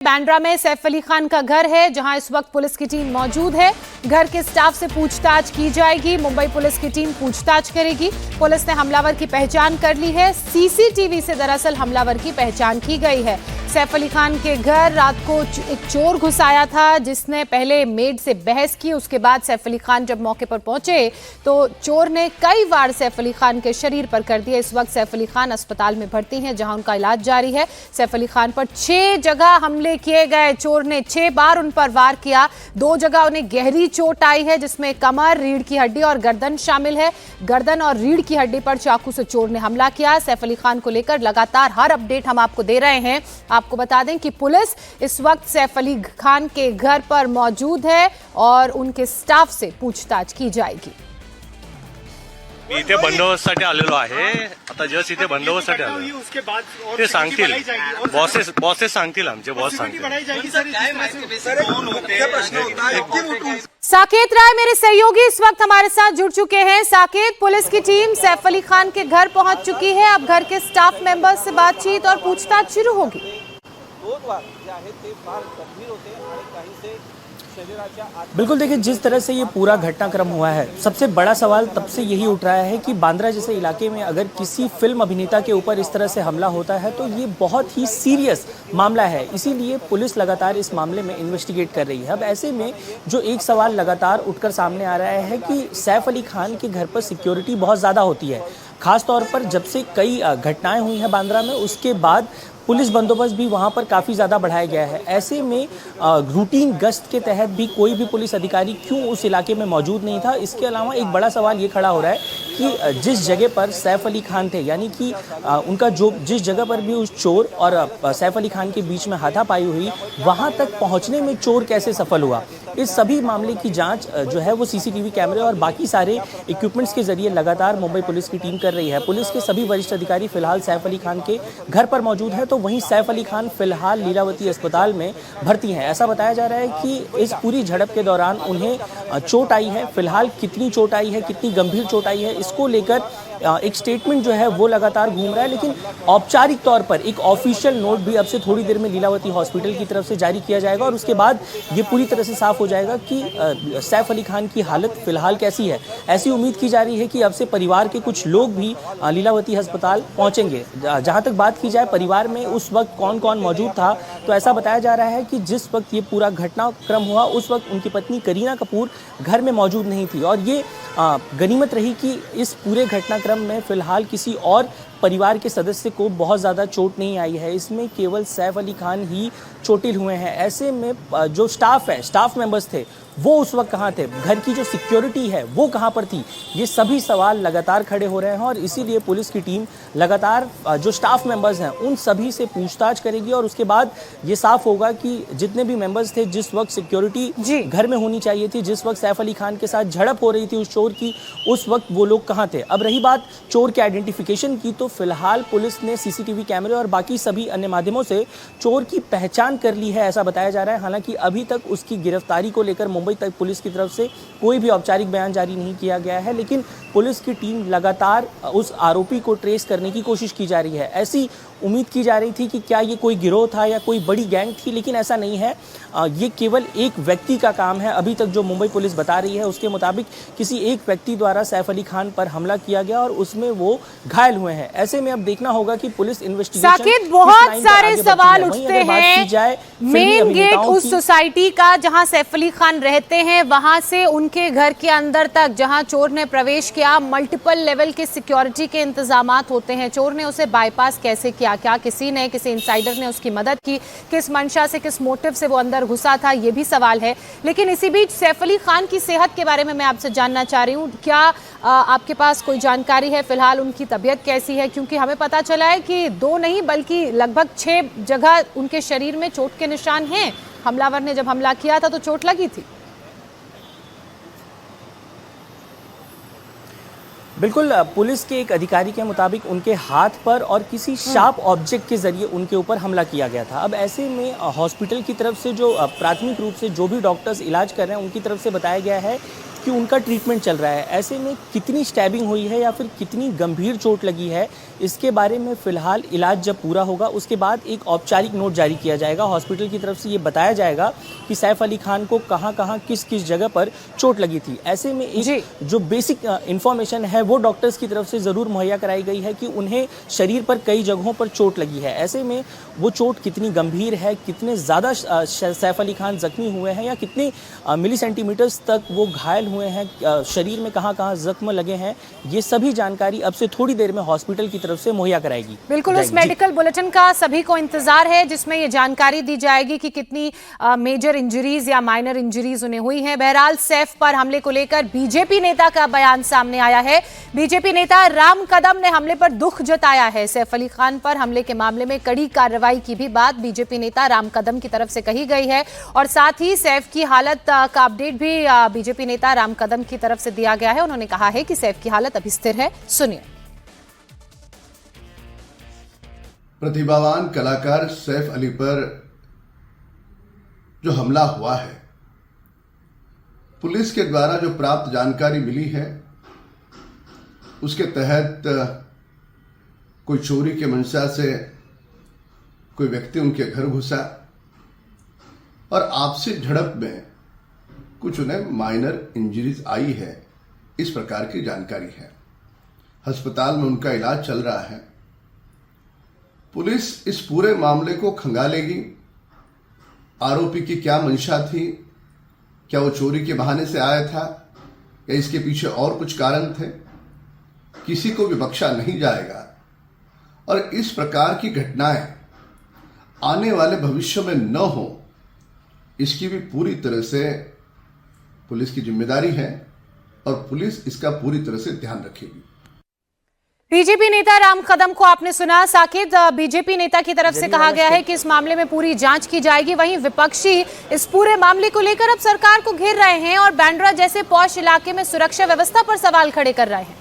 बांद्रा में सैफ अली खान का घर है, जहां इस वक्त पुलिस की टीम मौजूद है। घर के स्टाफ से पूछताछ की जाएगी। मुंबई पुलिस की टीम पूछताछ करेगी। पुलिस ने हमलावर की पहचान कर ली है। सीसीटीवी से दरअसल हमलावर की पहचान की गई है। सैफ अली खान के घर रात को एक चोर घुस आया था, जिसने पहले मेड से बहस की। उसके बाद सैफ अली खान जब मौके पर पहुंचे तो चोर ने कई बार सैफ अली खान के शरीर पर कर दिया। इस वक्त सैफ अली खान अस्पताल में भर्ती हैं, जहां उनका इलाज जारी है। सैफ अली खान पर 6 जगह हमले किए गए। चोर ने 6 बार उन पर वार किया। 2 जगह उन्हें गहरी चोट आई है, जिसमें कमर, रीढ़ की हड्डी और गर्दन शामिल है। गर्दन और रीढ़ की हड्डी पर चाकू से चोर ने हमला किया। सैफ अली खान को लेकर लगातार हर अपडेट हम आपको दे रहे हैं। आपको बता दें कि पुलिस इस वक्त सैफ अली खान के घर पर मौजूद है और उनके स्टाफ से पूछताछ की जाएगी। मी इथे बंदोबस्तासाठी आलेलो आहे। आता जस्ट इथे बंदोबस्तासाठी आलो। ते सांगतील, बॉसेस सांगतील, आमचे बॉस सांगतील। साकेत राय मेरे सहयोगी इस वक्त हमारे साथ जुड़ चुके हैं। साकेत, पुलिस की टीम सैफ अली खान के घर पहुंच चुकी है। अब घर के स्टाफ मेंबर्स से बातचीत और पूछताछ शुरू होगी। बिल्कुल, देखिए जिस तरह से ये पूरा घटनाक्रम हुआ है, सबसे बड़ा सवाल तब से यही उठ रहा है कि बांद्रा जैसे इलाके में अगर किसी फिल्म अभिनेता के ऊपर इस तरह से हमला होता है तो ये बहुत ही सीरियस मामला है। इसीलिए पुलिस लगातार इस मामले में इन्वेस्टिगेट कर रही है। अब ऐसे में जो एक सवाल लगातार उठकर सामने आ रहा है कि सैफ अली खान के घर पर सिक्योरिटी बहुत ज़्यादा होती है। खास तौर पर जब से कई घटनाएं हुई हैं बांद्रा में, उसके बाद पुलिस बंदोबस्त भी वहां पर काफ़ी ज़्यादा बढ़ाया गया है। ऐसे में रूटीन गश्त के तहत भी कोई भी पुलिस अधिकारी क्यों उस इलाके में मौजूद नहीं था। इसके अलावा एक बड़ा सवाल ये खड़ा हो रहा है कि जिस जगह पर सैफ अली खान थे, यानी कि उनका जो जिस जगह पर भी उस चोर और सैफ अली खान के बीच में हाथापाई हुई, वहां तक पहुंचने में चोर कैसे सफल हुआ, इस सभी मामले की जांच जो है वो सीसीटीवी कैमरे और बाकी सारे इक्विपमेंट्स के जरिए लगातार मुंबई पुलिस की टीम कर रही है। पुलिस के सभी वरिष्ठ अधिकारी फिलहाल सैफ अली खान के घर पर मौजूद है, तो वहीं सैफ अली खान फिलहाल लीलावती अस्पताल में भर्ती हैं। ऐसा बताया जा रहा है कि इस पूरी झड़प के दौरान उन्हें चोट आई है। फिलहाल कितनी चोट आई है, कितनी गंभीर चोट आई है, इसको लेकर एक स्टेटमेंट जो है वो लगातार घूम रहा है। लेकिन औपचारिक तौर पर एक ऑफिशियल नोट भी अब से थोड़ी देर में लीलावती हॉस्पिटल की तरफ से जारी किया जाएगा और उसके बाद ये पूरी तरह से साफ हो जाएगा कि सैफ अली खान की हालत फिलहाल कैसी है। ऐसी उम्मीद की जा रही है कि अब से परिवार के कुछ लोग भी लीलावती अस्पताल पहुंचेंगे। जहां तक बात की जाए परिवार में उस वक्त कौन कौन मौजूद था, तो ऐसा बताया जा रहा है कि जिस वक्त ये पूरा घटनाक्रम हुआ उस वक्त उनकी पत्नी करीना कपूर घर में मौजूद नहीं थी। और ये गनीमत रही कि इस पूरे घटनाक्रम में फिलहाल किसी और परिवार के सदस्य को बहुत ज़्यादा चोट नहीं आई है। इसमें केवल सैफ अली खान ही चोटिल हुए हैं। ऐसे में जो स्टाफ मेंबर्स थे वो उस वक्त कहाँ थे, घर की जो सिक्योरिटी है वो कहाँ पर थी, ये सभी सवाल लगातार खड़े हो रहे हैं। और इसीलिए पुलिस की टीम लगातार जो स्टाफ मेंबर्स हैं उन सभी से पूछताछ करेगी और उसके बाद ये साफ होगा कि जितने भी मेंबर्स थे, जिस वक्त सिक्योरिटी घर में होनी चाहिए थी, जिस वक्त सैफ अली खान के साथ झड़प हो रही थी उस चोर की, उस वक्त वो लोग कहाँ थे। अब रही बात चोर के आइडेंटिफिकेशन की, तो फिलहाल पुलिस ने सीसीटीवी कैमरे और बाकी सभी अन्य माध्यमों से चोर की पहचान कर ली है, ऐसा बताया जा रहा है। हालांकि अभी तक उसकी गिरफ्तारी को लेकर मुंबई तक पुलिस की तरफ से कोई भी औपचारिक बयान जारी नहीं किया गया है, लेकिन पुलिस की टीम लगातार उस आरोपी को ट्रेस करने की कोशिश की जा रही है। ऐसी उम्मीद की जा रही थी कि क्या ये कोई गिरोह था या कोई बड़ी गैंग थी, लेकिन ऐसा नहीं है। ये केवल एक व्यक्ति का काम है। अभी तक जो मुंबई पुलिस बता रही है उसके मुताबिक किसी एक व्यक्ति द्वारा सैफ अली खान पर हमला किया गया और उसमें वो घायल हुए हैं। ऐसे में अब देखना होगा कि पुलिस इन्वेस्टिगेशन, साकेत, बहुत सारे सवाल उठते हैं। मेन गेट उस सोसाइटी का जहां सैफ अली खान रहते हैं, वहां से उनके घर के अंदर तक जहां चोर ने प्रवेश किया, मल्टीपल लेवल के सिक्योरिटी के इंतजामात होते हैं। चोर ने उसे बाईपास कैसे किया, क्या किसी इनसाइडर ने उसकी मदद की, किस मंशा से, किस मोटिव से वो अंदर घुसा था, ये भी सवाल है। लेकिन इसी बीच सैफ अली खान की सेहत के बारे में मैं आपसे जानना चाह रही हूँ। क्या आपके पास कोई जानकारी है फिलहाल उनकी तबीयत कैसी है? क्योंकि हमें पता चला है कि 2 नहीं बल्कि लगभग 6 जगह उनके शरीर में चोट के निशान हैं। हमलावर ने जब हमला किया था तो चोट लगी थी। बिल्कुल, पुलिस के एक अधिकारी के मुताबिक उनके हाथ पर और किसी शार्प ऑब्जेक्ट के जरिए उनके ऊपर हमला किया गया था। अब ऐसे में हॉस्पिटल की तरफ से जो प्राथमिक रूप से जो भी डॉक्टर्स इलाज कर रहे हैं उनकी तरफ से बताया गया है कि उनका ट्रीटमेंट चल रहा है। ऐसे में कितनी स्टैबिंग हुई है या फिर कितनी गंभीर चोट लगी है, इसके बारे में फिलहाल इलाज जब पूरा होगा उसके बाद एक औपचारिक नोट जारी किया जाएगा। हॉस्पिटल की तरफ से ये बताया जाएगा कि सैफ अली खान को कहाँ किस जगह पर चोट लगी थी। ऐसे में एक जो बेसिक इंफॉर्मेशन है वो डॉक्टर्स की तरफ से ज़रूर मुहैया कराई गई है कि उन्हें शरीर पर कई जगहों पर चोट लगी है। ऐसे में वो चोट कितनी गंभीर है, कितने ज़्यादा सैफ अली खान जख्मी हुए हैं या कितने मिली सेंटीमीटर्स तक वो घायल हुए हैं, शरीर में कहाँ जख्म लगे हैं, ये सभी जानकारी अब से थोड़ी देर में हॉस्पिटल की तरफ से मुहैया कराएगी। बिल्कुल, उस मेडिकल बुलेटिन का सभी को इंतजार है जिसमें ये जानकारी दी जाएगी कि कितनी मेजर इंजरीज या माइनर इंजरीज उन्हें हुई हैं। बहरहाल सैफ पर हमले को लेकर बीजेपी नेता का बयान सामने आया है। बीजेपी नेता राम कदम ने हमले पर दुख जताया है। सैफ अली खान पर हमले के मामले में कड़ी कार्रवाई की भी बात बीजेपी नेता राम कदम की तरफ से कही गई है और साथ ही सैफ की हालत का अपडेट भी बीजेपी नेता राम कदम की तरफ से दिया गया है। उन्होंने कहा है कि सैफ की हालत अभी स्थिर है। सुनिए। प्रतिभावान कलाकार सैफ अली पर जो हमला हुआ है, पुलिस के द्वारा जो प्राप्त जानकारी मिली है उसके तहत कोई चोरी के मंशा से कोई व्यक्ति उनके घर घुसा और आपसी झड़प में कुछ उन्हें माइनर इंजरीज आई है, इस प्रकार की जानकारी है। अस्पताल में उनका इलाज चल रहा है। पुलिस इस पूरे मामले को खंगालेगी। आरोपी की क्या मंशा थी, क्या वो चोरी के बहाने से आया था या इसके पीछे और कुछ कारण थे, किसी को भी बख्शा नहीं जाएगा और इस प्रकार की घटनाएं आने वाले भविष्य में न हो, इसकी भी पूरी तरह से पुलिस की जिम्मेदारी है और पुलिस इसका पूरी तरह से ध्यान रखेगी। बीजेपी नेता राम कदम को आपने सुना। साकेत, बीजेपी नेता की तरफ से कहा गया है कि इस मामले में पूरी जांच की जाएगी। वहीं विपक्षी इस पूरे मामले को लेकर अब सरकार को घेर रहे हैं और बांद्रा जैसे पॉश इलाके में सुरक्षा व्यवस्था पर सवाल खड़े कर रहे हैं।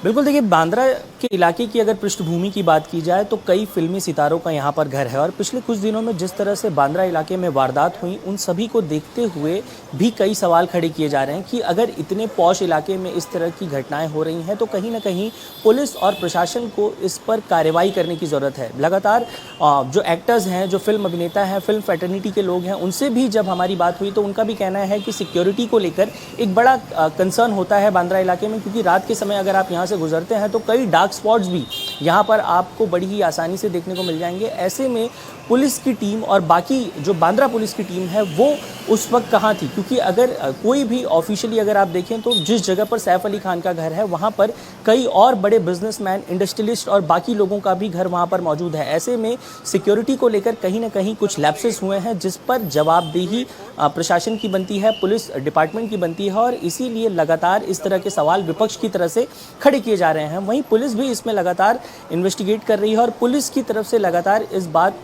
बिल्कुल, देखिए बांद्रा के इलाके की अगर पृष्ठभूमि की बात की जाए तो कई फिल्मी सितारों का यहाँ पर घर है और पिछले कुछ दिनों में जिस तरह से बांद्रा इलाके में वारदात हुई, उन सभी को देखते हुए भी कई सवाल खड़े किए जा रहे हैं कि अगर इतने पॉश इलाके में इस तरह की घटनाएं हो रही हैं तो कहीं ना कहीं पुलिस और प्रशासन को इस पर कार्रवाई करने की ज़रूरत है। लगातार जो एक्टर्स हैं, जो फिल्म अभिनेता हैं, फिल्म फ्रेटर्निटी के लोग हैं, उनसे भी जब हमारी बात हुई तो उनका भी कहना है कि सिक्योरिटी को लेकर एक बड़ा कंसर्न होता है बांद्रा इलाके में, क्योंकि रात के समय अगर आप यहाँ से गुजरते हैं तो कई डार्क स्पॉट्स भी यहाँ पर आपको बड़ी ही आसानी से देखने को मिल जाएंगे। ऐसे में पुलिस की टीम और बाकी जो बांद्रा पुलिस की टीम है वो उस वक्त कहाँ थी, क्योंकि अगर कोई भी ऑफिशियली अगर आप देखें तो जिस जगह पर सैफ अली खान का घर है वहाँ पर कई और बड़े बिजनेसमैन, इंडस्ट्रियलिस्ट और बाकी लोगों का भी घर वहाँ पर मौजूद है। ऐसे में सिक्योरिटी को लेकर कहीं ना कहीं कुछ लैप्सेस हुए हैं जिस पर जवाबदेही प्रशासन की बनती है, पुलिस डिपार्टमेंट की बनती है और इसीलिए लगातार इस तरह के सवाल विपक्ष की तरफ से खड़े किए जा रहे हैं। वहीं पुलिस भी इसमें लगातार इन्वेस्टिगेट कर रही है और पुलिस की तरफ से लगातार इस बात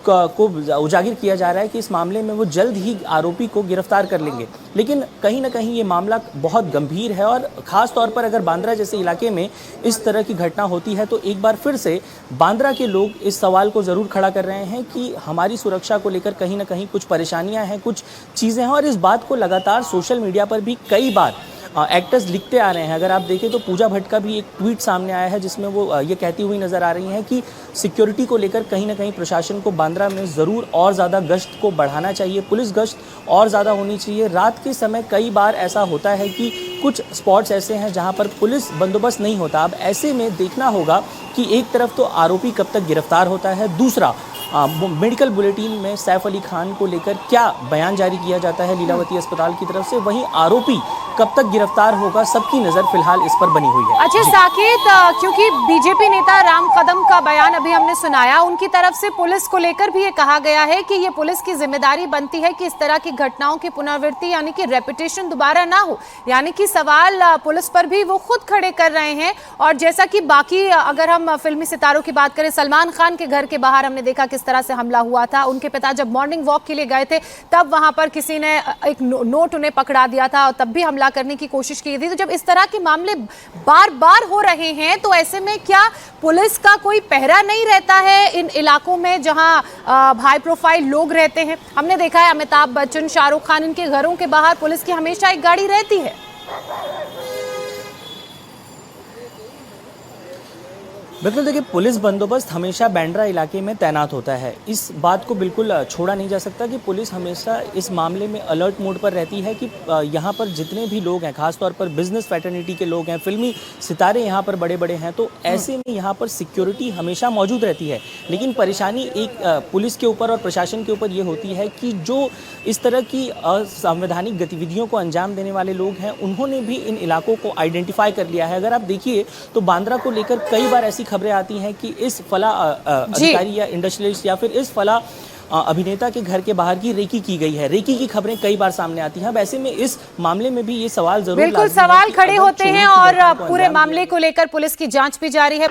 को उजागर किया जा रहा है कि इस मामले में वो जल्द ही आरोपी को गिरफ्तार कर लेंगे। लेकिन कहीं ना कहीं ये मामला बहुत गंभीर है और ख़ास तौर पर अगर बांद्रा जैसे इलाके में इस तरह की घटना होती है तो एक बार फिर से बांद्रा के लोग इस सवाल को ज़रूर खड़ा कर रहे हैं कि हमारी सुरक्षा को लेकर कहीं ना कहीं कुछ परेशानियाँ हैं, कुछ चीज़ें हैं और इस बात को लगातार सोशल मीडिया पर भी कई बार एक्टर्स लिखते आ रहे हैं। अगर आप देखें तो पूजा भट्ट का भी एक ट्वीट सामने आया है जिसमें वो ये कहती हुई नज़र आ रही हैं कि सिक्योरिटी को लेकर कहीं ना कहीं प्रशासन को बांद्रा में ज़रूर और ज़्यादा गश्त को बढ़ाना चाहिए, पुलिस गश्त और ज़्यादा होनी चाहिए। रात के समय कई बार ऐसा होता है कि कुछ स्पॉट्स ऐसे हैं जहां पर पुलिस बंदोबस्त नहीं होता। अब ऐसे में देखना होगा कि एक तरफ तो आरोपी कब तक गिरफ्तार होता है, दूसरा मेडिकल बुलेटिन में सैफ अली खान को लेकर क्या बयान जारी किया जाता है लीलावती अस्पताल की तरफ से, वहीं आरोपी कब तक गिरफ्तार होगा, सबकी नजर फिलहाल इस पर बनी हुई है। अच्छा साकेत, क्योंकि बीजेपी नेता राम कदम का बयान अभी हमने सुनाया, उनकी तरफ से पुलिस को लेकर भी ये कहा गया है कि ये पुलिस की जिम्मेदारी बनती है कि इस तरह की घटनाओं की पुनरावृत्ति यानी कि रेपिटेशन दोबारा ना हो, यानी कि सवाल पुलिस पर भी वो खुद खड़े कर रहे हैं। और जैसा कि बाकी अगर हम फिल्मी सितारों की बात करें, सलमान खान के घर के बाहर हमने देखा किस तरह से हमला हुआ था। उनके पिता जब मॉर्निंग वॉक के लिए गए थे तब वहां पर किसी ने एक नोट उन्हें पकड़ा दिया था और तब भी हमला हमला करने की कोशिश की थी। तो जब इस तरह के मामले बार बार हो रहे हैं तो ऐसे में क्या पुलिस का कोई पहरा नहीं रहता है इन इलाकों में जहां हाई प्रोफाइल लोग रहते हैं? हमने देखा है अमिताभ बच्चन, शाहरुख खान, इनके घरों के बाहर पुलिस की हमेशा एक गाड़ी रहती है। बिल्कुल देखिए, पुलिस बंदोबस्त हमेशा बांद्रा इलाके में तैनात होता है। इस बात को बिल्कुल छोड़ा नहीं जा सकता कि पुलिस हमेशा इस मामले में अलर्ट मोड पर रहती है कि यहाँ पर जितने भी लोग हैं, खासतौर पर बिजनेस फैटर्निटी के लोग हैं, फिल्मी सितारे यहाँ पर बड़े बड़े हैं, तो ऐसे में यहाँ पर सिक्योरिटी हमेशा मौजूद रहती है। लेकिन परेशानी एक पुलिस के ऊपर और प्रशासन के ऊपर ये होती है कि जो इस तरह की असंवैधानिक गतिविधियों को अंजाम देने वाले लोग हैं, उन्होंने भी इन इलाकों को आइडेंटिफाई कर लिया है। अगर आप देखिए तो बांद्रा को लेकर कई बार ऐसी खबरें आती हैं कि इस फला अधिकारी या इंडस्ट्रियलिस्ट या फिर इस फला अभिनेता के घर के बाहर की रेकी की गई है। रेकी की खबरें कई बार सामने आती हैं। अब ऐसे में इस मामले में भी ये सवाल जरूर बिल्कुल सवाल खड़े होते हैं और पूरे मामले को लेकर पुलिस की जांच भी जारी है।